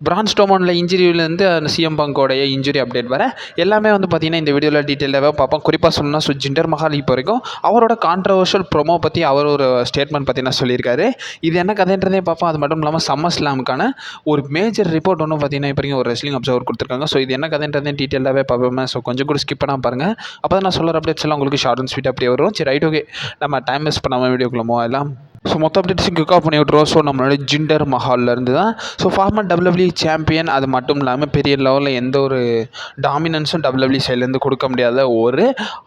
பிரான் ஸ்டோமனில் இன்ஜுரியிலேருந்து அந்த CM பங்கோடைய injury update வர எல்லாமே வந்து பார்த்திங்கன்னா இந்த வீடியோவில் டீட்டெயிலாகவே பார்ப்போம். குறிப்பாக சொல்லணும்னா ஜிண்டர் மஹால் இப்போ வரைக்கும் அவரோட கான்ட்ரவர்ஷியல் ப்ரோமோ பற்றி அவர் ஒரு ஸ்டேட்மெண்ட் பார்த்தீங்கன்னா சொல்லியிருக்காரு. இது என்ன கதைன்றதே பார்ப்போம். அது மட்டும் இல்லாமல் சம்மர் ஸ்லாமுக்கான ஒரு மேஜர் ரிப்போர்ட் ஒன்றும் பார்த்திங்கன்னா இப்போ வரைக்கும் ஒரு ரெஸ்லிங் அப்சர்வர் கொடுத்துருக்காங்க. ஸோ இது என்ன கதைன்றதையும் டீட்டெயிலாகவே பார்ப்போம். ஸோ கொஞ்சம் கூட ஸ்கிப் பண்ணாமல் பாருங்கள். அப்போ தான் நான் சொல்கிற அப்டேட்ஸ் எல்லாம் உங்களுக்கு ஷார்ட் அண்ட் ஸ்வீட் அப்படியே வரும். சரி, ரைட், ஓகே, நம்ம டைம் வேஸ்ட் பண்ணாமல் வீடியோக்குள்ளமோ எல்லாம். ஸோ மொத்த அப்டேட்ஸும் கிக் ஆஃப் பண்ணி விட்ருவோம். ஸோ நம்மளோட ஜிண்டர் மஹால்லேருந்து தான். So former WWE champion. அது மட்டும் இல்லாமல் பெரிய லெவலில் எந்த ஒரு டாமினன்ஸும் WWE சைட்லேருந்து கொடுக்க முடியாத ஒரு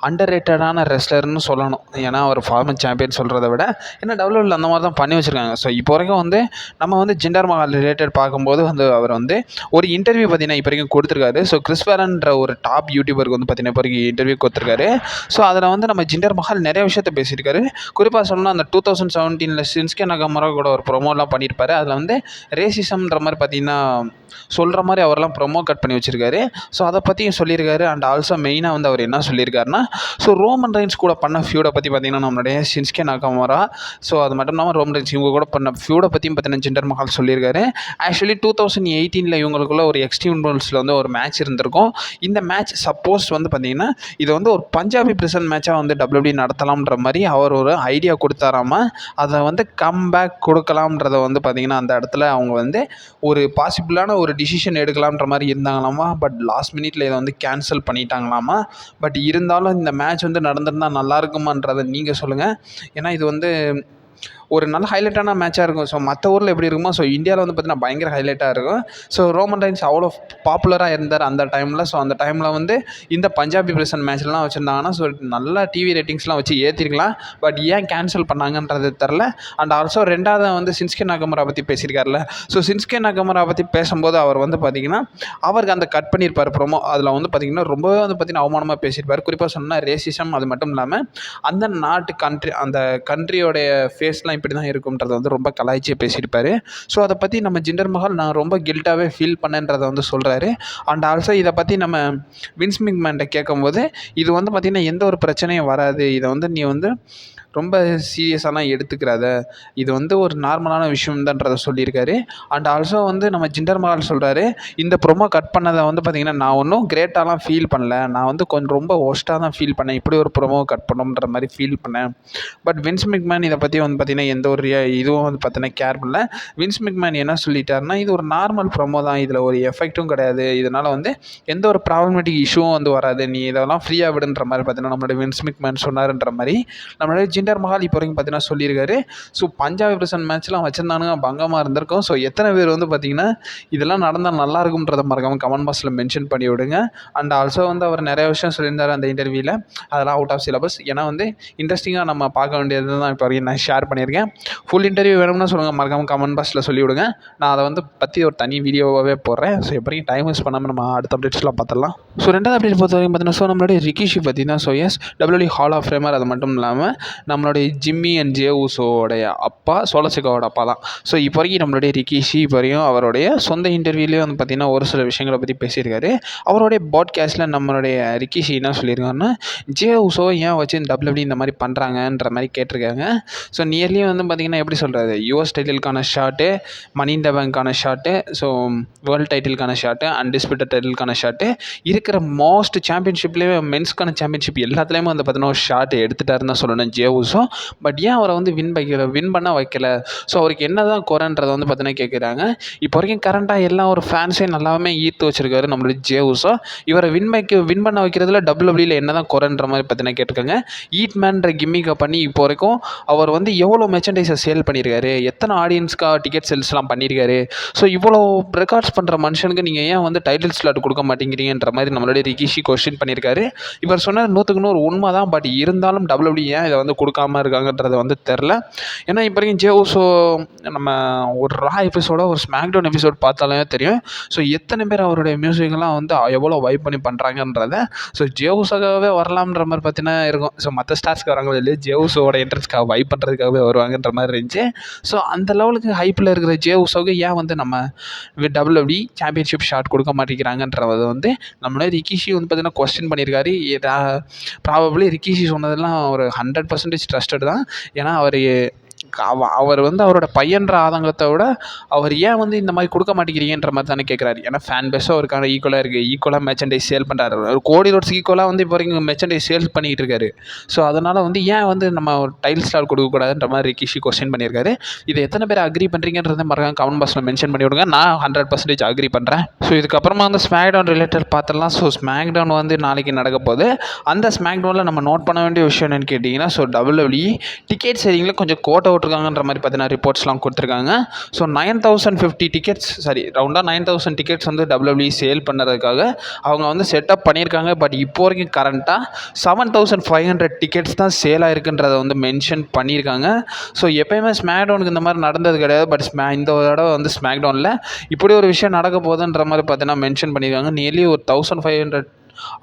அண்டர் ரேட்டடான ரெஸ்லர்னு சொல்லணும். ஏன்னா அவர் ஃபார்மர் சாம்பியன் சொல்கிறத விட ஏன்னா WWE அந்த மாதிரி தான் பண்ணி வச்சுருக்காங்க. ஸோ இப்போ வரைக்கும் வந்து நம்ம வந்து ஜிண்டர் மஹால் ரிலேட்டட் பார்க்கும்போது வந்து அவர் வந்து ஒரு இன்டர்வியூ பார்த்தீங்கன்னா இப்போ வரைக்கும் கொடுத்துருக்காரு. ஸோ கிறிஸ் வேரன்ற ஒரு டாப் யூடியூபருக்கு வந்து பார்த்தீங்கன்னா இப்போ வரைக்கும் இன்டர்வியூ கொடுத்துருக்காரு. ஸோ அதில் வந்து நம்ம ஜிண்டர் மஹால் நிறைய விஷயத்த பேசியிருக்காரு. குறிப்பாக சொல்லணும்னா அந்த 2017 ஷின்ஸ்கே நகமுரா கூட ஒரு ப்ரொமோலாம் பண்ணியிருப்பாரு. அதில் வந்து ரேசிசம்ன்ற மாதிரி பார்த்தீங்கன்னா சொல்கிற மாதிரி அவரெல்லாம் ப்ரொமோ கட் பண்ணி வச்சுருக்காரு. ஸோ அதை பற்றியும் சொல்லியிருக்காரு. அண்ட் ஆல்சோ மெயினாக வந்து அவர் என்ன சொல்லியிருக்காருன்னா, ஸோ ரோமன் ரைன்ஸ் கூட பண்ண ஃபியூடை பற்றி பார்த்தீங்கன்னா நம்மளுடைய ஷின்ஸ்கே நகமுரா, ஸோ அது மட்டும் இல்லாமல் ரோமன் ரைன்ஸ் இவங்க கூட பண்ண ஃபியூடை பற்றியும் பார்த்தீங்கன்னா ஜிண்டர் மஹால் சொல்லியிருக்காரு. ஆக்சுவலி 2018 இவங்களுக்குள்ள ஒரு எக்ஸ்ட்ரீம் ரூல்ஸில் வந்து ஒரு மேட்ச் இருந்திருக்கும். இந்த மேட்ச் சப்போஸ் வந்து பார்த்தீங்கன்னா இது வந்து ஒரு பஞ்சாபி பிரசன்ட் மேட்சாக வந்து WWE நடத்தலாம்ன்ற மாதிரி அவர் ஒரு ஐடியா கொடுத்தாராம. அதை வந்து கம்பேக் கொடுக்கலாம்ன்றத வந்து பார்த்திங்கன்னா அந்த இடத்துல அவங்க வந்து ஒரு பாசிபிளான ஒரு டிசிஷன் எடுக்கலாம்ன்ற மாதிரி இருந்தாங்களாமா. பட் லாஸ்ட் மினிட்ல இதை வந்து கேன்சல் பண்ணிட்டாங்களாமா. பட் இருந்தாலும் இந்த மேட்ச் வந்து நடந்திருந்தால் நல்லா இருக்குமான்றதை நீங்கள் சொல்லுங்கள். ஏன்னா இது வந்து ஒரு நல்ல ஹைலைட்டான மேட்சாக இருக்கும். ஸோ மற்ற ஊரில் எப்படி இருக்குமோ ஸோ இந்தியாவில் வந்து பார்த்திங்கன்னா பயங்கர ஹைலைட்டாக இருக்கும். ஸோ ரோமன் ரைன்ஸ் அவ்வளோ பாப்புலராக இருந்தார் அந்த டைமில். ஸோ அந்த டைமில் வந்து இந்த பஞ்சாபி பிரசன்ட் மேட்ச்லாம் வச்சுருந்தாங்கன்னா ஸோ நல்லா டிவி ரேட்டிங்ஸ்லாம் வச்சு ஏற்றிருக்கலாம். பட் ஏன் கேன்சல் பண்ணாங்கன்றது தெரில. அண்ட் ஆல்சோ ரெண்டாவது வந்து ஷின்ஸ்கே நகமுரா பற்றி பேசியிருக்காருல. ஸோ ஷின்ஸ்கே நகமுரா பற்றி பேசும்போது அவர் வந்து பார்த்திங்கன்னா அவருக்கு அந்த கட் பண்ணியிருப்பார் ப்ரோமோ. அதில் வந்து பார்த்திங்கன்னா ரொம்பவே வந்து பார்த்திங்கன்னா அவமானமாக பேசியிருப்பார். குறிப்பாக சொன்னால் ரேசிசம், அது மட்டும் இல்லாமல் அந்த நாட்டு அந்த கண்ட்ரியோடைய ஃபேஸ்லாம் இப்படி தான் இருக்கும்ன்றதை வந்து ரொம்ப கலாய்ச்சியாக பேசியிருப்பார். ஸோ அதை பற்றி நம்ம ஜிண்டர் மஹால் நான் ரொம்ப கில்ட்டாகவே ஃபீல் பண்ணேன்றதை வந்து சொல்கிறாரு. அண்ட் ஆல்சோ இதை பற்றி நம்ம வின்ஸ் மெக்மேன்ட்ட கேட்கும்போது இது வந்து பார்த்திங்கன்னா எந்த ஒரு பிரச்சனையும் வராது, இதை வந்து நீ வந்து ரொம்ப சீரியஸாலாம் எடுத்துக்கிறாத, இது வந்து ஒரு நார்மலான விஷயம்தான்றதை சொல்லியிருக்காரு. அண்ட் ஆல்சோ வந்து நம்ம ஜிண்டர் மஹால் சொல்கிறாரு, இந்த ப்ரோமோ கட் பண்ணதை வந்து பார்த்திங்கன்னா நான் ஒன்றும் கிரேட்டாலாம் ஃபீல் பண்ணல, நான் வந்து கொஞ்சம் ரொம்ப ஒஸ்ட்டாக தான் ஃபீல் பண்ணேன், இப்படி ஒரு ப்ரோமோ கட் பண்ணணுன்ற மாதிரி ஃபீல் பண்ணேன். பட் வின்ஸ் மெக்மேன் இதை பற்றி வந்து பார்த்திங்கன்னா எந்த ஒரு இதுவும் வந்து பார்த்தீங்கன்னா கேர் பண்ணல. வின்ஸ் மெக்மேன் என்ன சொல்லிட்டாருன்னா, இது ஒரு நார்மல் ப்ரோமோ தான், இதில் ஒரு எஃபெக்ட்டும் கிடையாது, இதனால் வந்து எந்த ஒரு ப்ராப்ளமேட்டிக் இஷ்யூவும் வந்து வராது, நீ இதெல்லாம் ஃப்ரீயாக விடுன்ற மாதிரி பார்த்தீங்கன்னா நம்மளோட வின்ஸ் மெக்மேன் சொன்னார்ன்ற மாதிரி நம்மளோட ஜிண்டர் மஹால் இப்போ வரைக்கும் பார்த்தீங்கன்னா சொல்லியிருக்காரு. ஸோ பஞ்சாபி பிரசன்ட் மேட்ச்லாம் வச்சுருந்தானுங்க, பங்கமாக இருந்திருக்கும். ஸோ எத்தனை பேர் வந்து பார்த்திங்கன்னா இதெல்லாம் நடந்தால் நல்லா இருக்கும்ன்றதை மறக்காமல் கமெண்ட் பாக்ஸில் மென்ஷன் பண்ணி விடுங்க. அண்ட் ஆல்சோ வந்து அவர் நிறைய விஷயம் சொல்லியிருந்தார் அந்த இன்டர்வியூவில். அதெல்லாம் அவுட் ஆஃப் சிலபஸ். ஏன்னா வந்து இன்ட்ரெஸ்டிங்காக நம்ம பார்க்க வேண்டியது தான் இப்போ வரைக்கும் நான் ஷேர் பண்ணியிருக்கேன். ஃபுல் இன்டர்வியூ வேணும்னா சொல்லுங்கள், மறக்காமல் கமெண்ட் பாக்ஸில் சொல்லிவிடுங்க. நான் அதை வந்து பற்றி ஒரு தனி வீடியோவாகவே போடுறேன். ஸோ இப்போ வரைக்கும் டைம் வேஸ்ட் பண்ணாமல் நம்ம அடுத்த அப்டேட்ஸ்லாம் பார்த்துடலாம். ஸோ ரெண்டாவது அப்டேட் பொறுத்த வரைக்கும் பார்த்தீங்கன்னா ஸோ நம்மளுடைய ரிக்கிஷி பற்றி தான். So yes, WWE hall of famer. அது மட்டும் இல்லாமல் நம்மளுடைய ஜிம்மி அண்ட் ஜே ஊசோடைய அப்பா, சோலசிகாவோட அப்பா தான். ஸோ இப்போ வரைக்கும் நம்மளுடைய ரிக்கிஷி இப்போ வரையும் அவருடைய சொந்த இன்டர்வியூலேயே வந்து பார்த்திங்கன்னா ஒரு சில விஷயங்களை பற்றி பேசியிருக்காரு. அவருடைய பாட்காஸ்ட்டில் நம்மளுடைய ரிக்கிஷி என்ன சொல்லியிருக்காருன்னா, ஜே ஊசோ ஏன் வச்சு WWE இந்த மாதிரி பண்ணுறாங்கன்ற மாதிரி கேட்டிருக்காங்க. ஸோ நியர்லி வந்து பார்த்திங்கன்னா எப்படி சொல்கிறது, யூஎஸ் டைட்டிலுக்கான ஷாட்டு, மணி இன் த பேங்க்கான ஷாட்டு, ஸோ வேர்ல்டு டைட்டிலுக்கான ஷாட்டு, அன்டிஸ்பியூட்டட் டைட்டிலுக்கான ஷாட்டு, இருக்கிற மோஸ்ட் சாம்பியன்ஷிப்லேயே மென்ஸ்க்கான சாம்பியன்ஷிப் எல்லாத்துலேயுமே வந்து பார்த்தீங்கன்னா ஒரு ஷாட் எடுத்துட்டாருன்னு தான் சொல்லணும் ஜே ஊசோ. பட் ஏன் அவரை வந்து வின் பண்ண வைக்கல, ஸோ அவருக்கு என்ன தான் குறைன்றதை வந்து பார்த்தீங்கன்னா கேட்குறாங்க. இப்போ வரைக்கும் கரண்ட்டாக எல்லா ஒரு ஃபேன்ஸையும் நல்லாவே ஈர்த்து வச்சிருக்காரு நம்மளுடைய ஜே ஊசோ. இவரை வின் பண்ண வைக்கிறதுல WWE என்ன தான் குறைன்ற மாதிரி பார்த்தீங்கன்னா கேட்டிருக்காங்க. ஈட் மேன்ற கிம்மிக்கை பண்ணி இப்போ வரைக்கும் அவர் வந்து எவ்வளோ மெர்ச்சன்டைஸை சேல் பண்ணியிருக்காரு, எத்தனை ஆடியன்ஸ்க்காக டிக்கெட் சேல்ஸ்லாம் பண்ணியிருக்காரு. ஸோ இவ்வளோ ரெக்கார்ட்ஸ் பண்ணுற மனுஷனுக்கு நீங்கள் ஏன் வந்து டைட்டில் ஸ்லாட் கொடுக்க மாட்டேங்கிறீங்கன்ற மாதிரி நம்மளுடைய ரிக்கிஷி கொஸ்டின் பண்ணியிருக்காரு. இவர் சொன்ன 100% உண்மை தான். பட் இருந்தாலும் WWE ஏன் இதை வந்து கொடுக்காம இருக்காங்கன்றது வந்து தெரில. ஏன்னா இப்போ வரைக்கும் ஜே ஊசோ நம்ம ஒரு ரா எபிசோட ஒரு ஸ்மாக்டவுன் எபிசோட் பார்த்தாலே தெரியும். ஸோ எத்தனை பேர் அவருடைய மியூசிக்லாம் வந்து எவ்வளோ வைப் பண்ணி பண்ணுறாங்கன்றத. ஸோ ஜே ஊசோக்காகவே வரலாம்ன்ற மாதிரி பார்த்தீங்கன்னா இருக்கும். ஸோ மற்ற ஸ்டார்ஸ்க்கு வராங்களோ இல்லையா, ஜே ஊசோட என்ட்ரன்ஸ்க்காக வைப் பண்ணுறதுக்காகவே வருவாங்கன்ற மாதிரி இருந்துச்சு. ஸோ அந்த லெவலுக்கு ஹைப்பில் இருக்கிற ஜே ஊசோவுக்கு ஏன் வந்து நம்ம WWE சாம்பியன்ஷிப் ஷாட் கொடுக்க மாட்டேங்கிறாங்கன்றதை வந்து நம்மளே ரிக்கிஷி வந்து பார்த்தீங்கன்னா கொஸ்டின் பண்ணியிருக்காரு. ப்ராபப்ளி ரிக்கிஷி சொன்னதெல்லாம் ஒரு 100% ட்ரஸ்டட் தான். ஏன்னா அவர் அவர் வந்து அவரோட பையன்ற ஆதங்கத்தை விட அவர் ஏன் வந்து இந்த மாதிரி கொடுக்க மாட்டேங்கிறீங்கன்ற மாதிரி தானே கேட்குறாரு. ஏன்னா ஃபேன் பேஸும் அவருக்கான ஈக்குவலாக இருக்குது, ஈக்குவலாக மெர்ச்சன்டைஸ் சேல் பண்ணுறாரு, ஒரு கோடி ரோட்ஸ் ஈக்குவலாக வந்து இப்போ வரைக்கும் மெர்ச்சன்டைஸ் சேல்ஸ் பண்ணிகிட்டு இருக்காரு. ஸோ அதனால் வந்து ஏன் வந்து நம்ம ஒரு டைல் ஸ்டார் கொடுக்கக்கூடாதுன்ற மாதிரி ரிக்கிஷி கொஸ்டின் பண்ணியிருக்காரு. இதை எத்தனை பேர் அக்ரி பண்ணுறீங்கன்றதை மறக்காம கமெண்ட் பாக்ஸில் மென்ஷன் பண்ணி விடுங்க. நான் 100% அக்ரி பண்ணுறேன். ஸோ இதுக்கப்புறமா வந்து ஸ்மாக்டவுன் ரிலேட்டட் பார்த்துடலாம். ஸோ ஸ்மாக்டவுன் வந்து நாளைக்கு நடக்க போகுது. அந்த ஸ்மாக்டவுனில் நம்ம நோட் பண்ண வேண்டிய விஷயம் என்னென்னு கேட்டிங்கன்னா, ஸோ WWE டிக்கெட் சேலிங்கில் கொஞ்சம் கோட்டை விட்டுருக்காங்கன்ற மாதிரி பார்த்தீங்கன்னா ரிப்போர்ட்ஸ்லாம் கொடுத்துருக்காங்க. ஸோ 9,050 டிக்கெட்ஸ், ரவுண்டாக 9,000 டிக்கெட்ஸ் வந்து WWE சேல் பண்ணுறதுக்காக அவங்க வந்து செட்டப் பண்ணியிருக்காங்க. பட் இப்போ வரைக்கும் கரண்ட்டாக 7,500 டிக்கெட்ஸ் தான் சேல் ஆகிருக்குன்றதை வந்து மென்ஷன் பண்ணியிருக்காங்க. ஸோ எப்போயுமே ஸ்மாக்டவுனுக்கு இந்த மாதிரி நடந்தது கிடையாது. பட் இந்த தடவை வந்து ஸ்மாக்டவுனில் இப்படி ஒரு விஷயம் நடக்க போகுதுன்ற மாதிரி பார்த்தீங்கன்னா மென்ஷன் பண்ணியிருக்காங்க. நியர்லி ஒரு 1,500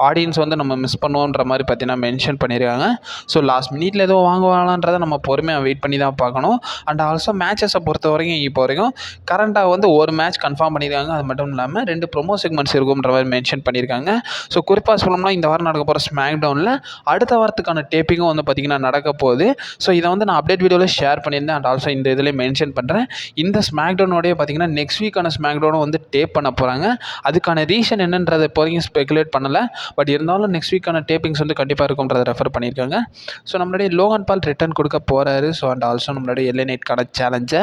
ஆடியன்ஸ் வந்து நம்ம மிஸ் பண்ணுவோன்ற மாதிரி பார்த்தீங்கன்னா மென்ஷன் பண்ணியிருக்காங்க. ஸோ லாஸ்ட் மினிட்ல ஏதோ வாங்குவாங்களான்றதை நம்ம பொறுமையாக வெயிட் பண்ணி தான் பார்க்கணும். அண்ட் ஆல்சோ மேட்சஸை பொறுத்த வரைக்கும் இப்போ வரைக்கும் கரண்ட்டாக வந்து ஒரு மேட்ச் கன்ஃபார்ம் பண்ணியிருக்காங்க. அது மட்டும் இல்லாமல் 2 ப்ரொமோ செக்மெண்ட்ஸ் இருக்கும்ன்ற மாதிரி மென்ஷன் பண்ணியிருக்காங்க. ஸோ குறிப்பாக சொல்லணும்னா இந்த வாரம் நடக்க போகிற ஸ்மாக்டவுனில் அடுத்த வாரத்துக்கான டேப்பிங்கும் வந்து பார்த்திங்கன்னா நடக்க போகுது. ஸோ இதை வந்து நான் அப்டேட் வீடியோவில் ஷேர் பண்ணியிருந்தேன். அண்ட் ஆல்சோ இந்த இதில் மென்ஷன் பண்ணுறேன். இந்த ஸ்மாக்டவுனோடய பார்த்திங்கன்னா நெக்ஸ்ட் வீக்கான ஸ்மாக்டவுனும் வந்து டேப் பண்ண போகிறாங்க. அதுக்கான ரீசன் என்னன்றதை இப்போ வரைக்கும் ஸ்பெகுலேட் பண்ணலை. பட் இருந்தாலும் நெக்ஸ்ட் வீக்கான டேப்பிங்ஸ் வந்து கண்டிப்பாக இருக்கும்ன்றதை ரெஃபர் பண்ணியிருக்காங்க. ஸோ நம்மளுடைய லோகன் பால் ரிட்டர்ன் கொடுக்க போகிறாரு. ஸோ அண்ட் ஆல்சோ நம்மளுடைய எல்ஏ நைட்கான சேலஞ்சை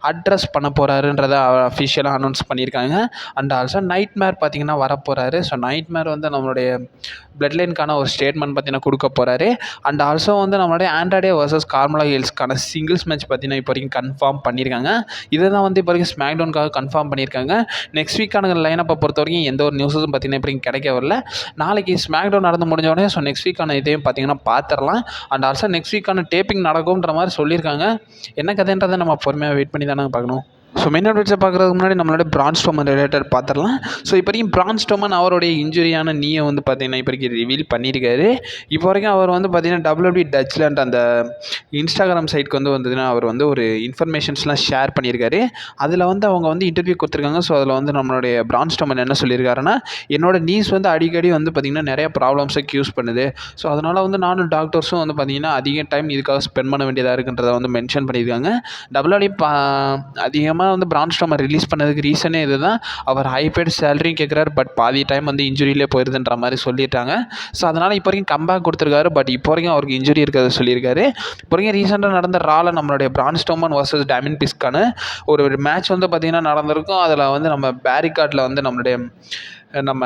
அட்ரஸ் பண்ண போகிறாருன்றதை அஃபிஷியலாக அனௌன்ஸ் பண்ணியிருக்காங்க. அண்ட் ஆல்சோ நைட் மேர் பார்த்திங்கன்னா வரப்போகிறாரு. ஸோ நைட் மேர் வந்து நம்மளுடைய பிளட் லைனுக்கான ஒரு ஸ்டேட்மெண்ட் பார்த்தீங்கன்னா கொடுக்க போகிறாரு. அண்ட் ஆல்சோ வந்து நம்மளுடைய ஆண்ட்ராடே வர்சஸ் கார்மலா ஹில்ஸ்க்கான சிங்கிள்ஸ் மேட்ச் பார்த்தீங்கன்னா இப்போ வரைக்கும் கன்ஃபார்ம் பண்ணியிருக்காங்க. இதை தான் வந்து இப்போ வரைக்கும் ஸ்மாக்டவுனுக்காக கன்ஃபார்ம் பண்ணியிருக்காங்க. நெக்ஸ்ட் வீக்கான லைனப்பை பொறுத்த வரைக்கும் எந்த ஒரு நியூஸும் பார்த்தீங்கன்னா இப்போ வரைக்கும் கிடைக்க வரல. நாளைக்கு ஸ்மாக்டவுன் நடந்து முடிஞ்ச உடனே ஸோ நெக்ஸ்ட் வீக்கான இதையும் பார்த்தீங்கன்னா பார்த்துடலாம். அண்ட் ஆல்சோ நெக்ஸ்ட் வீக்கான டேப்பிங் நடக்கும்ன்ற மாதிரி சொல்லியிருக்காங்க. என்ன கதைன்றதை நம்ம பொறுமையாக வெயிட் பண்ணி தானே பார்க்கணும். ஸோ மெயின் அப்டேட்ஸை பார்க்குறதுக்கு முன்னாடி நம்மளோட பிரான் ஸ்ட்ரோமன் ரிலேட்டட் பார்த்துடலாம். ஸோ இப்போ வரைக்கும் பிரான் ஸ்ட்ரோமன் அவருடைய இன்ஜுரியான நீயை வந்து பார்த்தீங்கன்னா இப்போ வரைக்கும் ரிவீல் பண்ணியிருக்காரு. இப்போ வரைக்கும் அவர் வந்து பார்த்தீங்கன்னா WWE டச்லாண்ட் அந்த இன்ஸ்டாகிராம் சைட்க்கு வந்து வந்ததுன்னா அவர் வந்து ஒரு இன்ஃபர்மேஷன்ஸ்லாம் ஷேர் பண்ணியிருக்காரு. அதில் வந்து அவங்க வந்து இன்டர்வியூ கொடுத்துருக்காங்க. ஸோ அதில் வந்து நம்மளுடைய பிரான் ஸ்ட்ரோமன் என்ன சொல்லியிருக்காருன்னா, என்னோட நீஸ் வந்து அடிக்கடி வந்து பார்த்திங்கன்னா நிறைய ப்ராப்ளம்ஸை க்யூஸ் பண்ணுது. ஸோ அதனால் வந்து நானும் டாக்டர்ஸும் வந்து பார்த்திங்கன்னா அதிக டைம் இதுக்காக ஸ்பெண்ட் பண்ண வேண்டியதாக இருக்குன்றதை வந்து மென்ஷன் பண்ணியிருக்காங்க. WWE அதிகமாக வந்து பிரான் ஸ்ட்ரோமன் ரிலீஸ் பண்ணதுக்கு ரீசனே இது தான். அவர் ஹைபேட் சேலரியும் கேட்குறாரு. பட் பாதி டைம் வந்து இன்ஜுரியிலே போயிருதுன்ற மாதிரி சொல்லிட்டாங்க. ஸோ அதனால் இப்போ வரைக்கும் கம்பேக் கொடுத்துருக்காரு. பட் இப்போ வரைக்கும் அவருக்கு இன்ஜுரி இருக்கிறத சொல்லியிருக்காரு. இப்போ வரைக்கும் ரீசெண்டாக நடந்த ரால நம்மளுடைய பிரான் ஸ்ட்ரோமன் வர்சஸ் டேமின் பிஸ்க்கான ஒரு மேட்ச் வந்து பார்த்திங்கன்னா நடந்திருக்கும். அதில் வந்து நம்ம பேரிகார்டில் வந்து நம்ம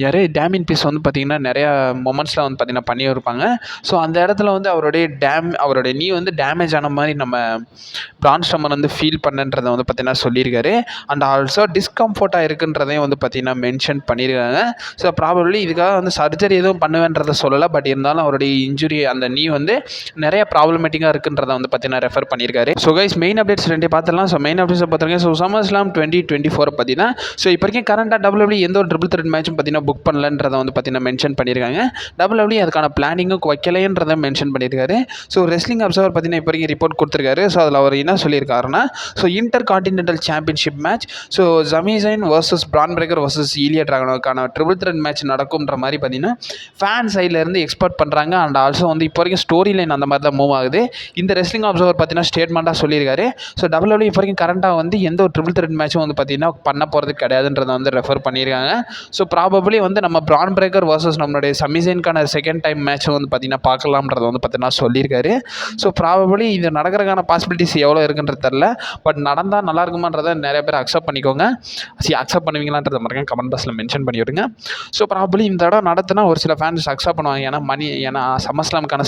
நிறைய டேமின் பீஸ் வந்து பார்த்திங்கன்னா நிறையா மொமெண்ட்ஸில் வந்து பார்த்திங்கன்னா பண்ணியிருப்பாங்க. ஸோ அந்த இடத்துல வந்து அவருடைய நீ வந்து டேமேஜ் ஆன மாதிரி நம்ம பிரான் ஸ்ட்ரோமன் வந்து ஃபீல் பண்ணுன்றதை வந்து பார்த்திங்கன்னா சொல்லியிருக்காரு. அண்ட் ஆல்சோ டிஸ்கம்ஃபர்ட்டாக இருக்குன்றதையும் வந்து பார்த்திங்கன்னா மென்ஷன் பண்ணியிருக்காங்க. ஸோ ப்ராபப்ளி இதுக்காக வந்து சர்ஜரி எதுவும் பண்ணுவேன்றதை சொல்லலை. பட் இருந்தாலும் அவருடைய இன்ஜுரி அந்த நீ வந்து நிறைய ப்ராப்ளமேட்டிக்காக இருக்குன்றதை வந்து பார்த்திங்கன்னா ரெஃபர் பண்ணியிருக்காரு. ஸோ கைஸ் மெயின் அப்டேட்ஸ் 2 பார்த்துலாம். ஸோ மெயின் அப்டேட்ஸை பார்த்துருக்கேன். ஸோ SummerSlam 2024 பார்த்தீங்கன்னா ஸோ இப்போ வரைக்கும் கரண்ட்டாக WWE எந்த ஒரு ட்ரிபிள் த்ரெட் மேட்ச் பார்த்தீங்கன்னா புக் பண்ணலன்றதை வந்து பார்த்தீங்கன்னா மென்ஷன் பண்ணியிருக்காங்க. WWE அதுக்கான பிளானிங்கும் வைக்கலைன்றதை மென்ஷன் பண்ணியிருக்காரு. ஸோ ரெஸ்லிங் அப்சர்வர் பார்த்தீங்கன்னா இப்போ வரைக்கும் ரிப்போர்ட் கொடுத்துருக்காரு. ஸோ அதில் அவர் என்ன சொல்லியிருக்காருன்னா, so intercontinental championship match so Sami Zayn versus Bron Breakker versus Ilja டிராகனோக்கான ட்ரிபிள் த்ரெட் மேட்ச் நடக்கும்ன்ற மாதிரி பார்த்தீங்கன்னா ஃபேன் சைட்லேருந்து எக்ஸ்பெக்ட் பண்ணுறாங்க. அண்ட் ஆல்சோ வந்து இப்போ வரைக்கும் ஸ்டோரி லைன் அந்த மாதிரி தான் மூவ் ஆகுது. இந்த ரெஸ்லிங் அப்சர்வர் பார்த்தீங்கன்னா ஸ்டேட்மெண்ட்டாக சொல்லியிருக்காரு. ஸோ WWE இப்போ வரைக்கும் கரண்ட்டாக வந்து எந்த ஒரு ட்ரிபிள் த்ரெட் மேட்சும் வந்து பார்த்தீங்கன்னா பண்ண போகிறது கிடையாதுன்றதை வந்து ரெஃபர் பண்ணியிருக்காங்க. ஸோ ப்ராபப்ளி வந்து நம்ம பிரான் பிரேக்கர் வர்சஸ் நம்மளுடைய சமிசைனுக்கான செகண்ட் டைம் மேட்ச் வந்து பார்த்திங்கன்னா பார்க்கலாம்ன்றதை வந்து பார்த்தீங்கன்னா சொல்லியிருக்காரு. ஸோ ப்ராபப்ளி இது நடக்கிறதுக்கான பாசிபிலிட்டிஸ் எவ்வளோ இருக்குன்றது தெரில. பட் நடந்தால் நல்லா இருக்குமான்றதை நிறைய பேர் அக்செப்ட் பண்ணிக்கோங்க. அக்செப்ட் பண்ணுவீங்களான்றதை மறக்காம கமெண்ட் பாக்ஸில் மென்ஷன் பண்ணி விடுங்க. ஸோ ப்ராபப்ளி இந்த இடம் நடத்தினா ஒரு சில ஃபேன்ஸ் அக்செப்ட் பண்ணுவாங்க. ஏன்னா SummerSlamக்கான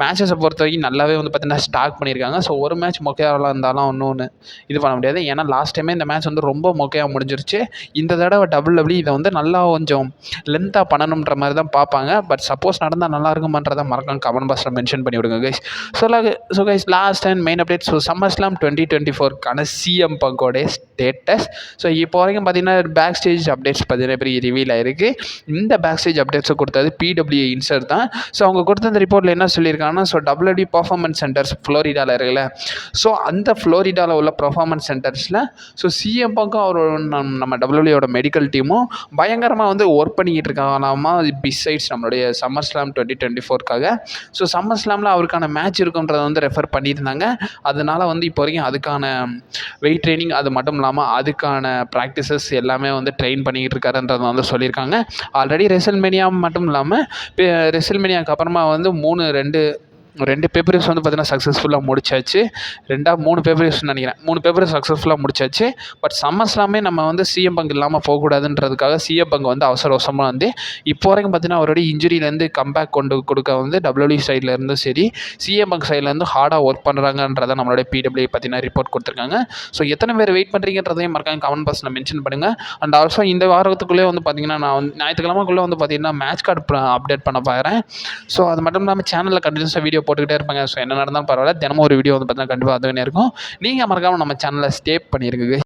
மேட்சஸை பொறுத்த வரைக்கும் நல்லாவே வந்து பார்த்தீங்கன்னா ஸ்டாக் பண்ணியிருக்காங்க. ஸோ ஒரு மேட்ச் மொக்கையாக இருந்தாலும் ஒன்று இது பண்ண முடியாது. ஏன்னா லாஸ்ட் டைமே இந்த மேட்ச் வந்து ரொம்ப மொக்கையாக முடிஞ்சிருச்சு. இந்த தடவை WWE இதை வந்து நல்லா கொஞ்சம் லென்த்தாக பண்ணணுன்ற மாதிரி தான் பார்ப்பாங்க. பட் சப்போஸ் நடந்தால் நல்லா இருக்குமான்றதை மறக்காம கமெண்ட் பாக்ஸில் மென்ஷன் பண்ணி விடுங்க guys. So guys last and main update. So SummerSlam 2024க்கான CM Punkோடைய ஸ்டேட்டஸ். ஸோ இப்போ வரைக்கும் பார்த்தீங்கன்னா பேக் ஸ்டேஜ் அப்டேட்ஸ் பார்த்தீங்கன்னா பெரிய ரிவீல் ஆயிருக்கு. இந்த பேக் ஸ்டேஜ் அப்டேட்ஸை கொடுத்தது PWA இன்சர்ட் தான். ஸோ அவங்க கொடுத்த அந்த ரிப்போர்ட்டில் என்ன சொல்லியிருக்காங்கன்னா, ஸோ WWE பர்ஃபார்மன்ஸ் சென்டர்ஸ் ஃப்ளோரிடாவில் இருக்குல்ல, ஸோ அந்த ஃப்ளோரிடாவில் உள்ள பர்ஃபார்மன்ஸ் சென்டர்ஸில் ஸோ CM Punkக்கும் அவரோட நம்ம WWEயோட மெடிக்கல் டீமும் பயங்கர பயங்கரமாக வந்து ஒர்க் பண்ணிக்கிட்டு இருக்காங்களாமா பிசைட்ஸ் நம்மளுடைய சம்மர் ஸ்லாம் 2024க்காக. ஸோ சம்மர் ஸ்லாமில் அவருக்கான மேட்ச் இருக்குன்றதை வந்து ரெஃபர் பண்ணியிருந்தாங்க. அதனால் வந்து இப்போ வரைக்கும் அதுக்கான வெயிட் ட்ரைனிங் அது மட்டும் இல்லாமல் அதுக்கான ப்ராக்டிசஸ் எல்லாமே வந்து ட்ரெயின் பண்ணிக்கிட்டு இருக்காருன்றதை வந்து சொல்லியிருக்காங்க. ஆல்ரெடி ரெசல்மேனியா மட்டும் இல்லாமல் ரெசல்மேனியாவுக்கு அப்புறமா வந்து 2 பேப்பர்ஸ் வந்து பார்த்தீங்கன்னா சக்ஸஸ்ஃபுல்லாக முடிச்சாச்சு. 3 பேப்பர்ஸ் நினைக்கிறேன். 3 பேப்பர் சக்ஸஸ்ஃபுல்லாக முடிச்சாச்சு. பட் சம்மர் ஸ்லாமே நம்ம வந்து சிஎம் பங்க் இல்லாமல் போகக்கூடாதுன்றதுக்காக சிஎம் பங்க் வந்து அவசரமாக வந்து இப்போ வரைக்கும் பார்த்தீங்கன்னா அவருடைய இன்ஜுரியிலேருந்து கம்பேக் கொண்டு கொடுக்க வந்து WWE சைட்லேருந்து சரி சிஎம் பங்க் சைட்லேருந்து ஹார்டாக ஒர்க் பண்ணுறாங்கன்றதை நம்மளுடைய PWI பார்த்தீங்கன்னா ரிப்போர்ட் கொடுத்துருக்காங்க. ஸோ எத்தனை பேர் வெயிட் பண்ணுறீங்கன்றதையும் மறக்காம கமெண்ட் பாக்ஸில் மென்ஷன் பண்ணுங்கள். அண்ட் ஆல்சோ இந்த வாரத்துக்குள்ளே வந்து பார்த்தீங்கன்னா நான் வந்து ஞாயிற்றுக்கிழமைக்குள்ளே வந்து பார்த்தீங்கன்னா மேட்ச் கார்டு அப்டேட் பண்ண போகிறேன். ஸோ அது மட்டும் இல்லாமல் சேனலில் கண்டினியூஸாக வீடியோ போட்டுக்கிட்டே இருப்பாங்க. ஸோ என்ன நடந்தாலும் பரவாயில்ல, தினமும் ஒரு வீடியோ வந்து பார்த்தீங்கன்னா கண்டிப்பாக அதுவே இருக்கும். நீங்கள் மறக்காமல் நம்ம சேனலை ஸ்டே பண்ணியிருக்குங்க.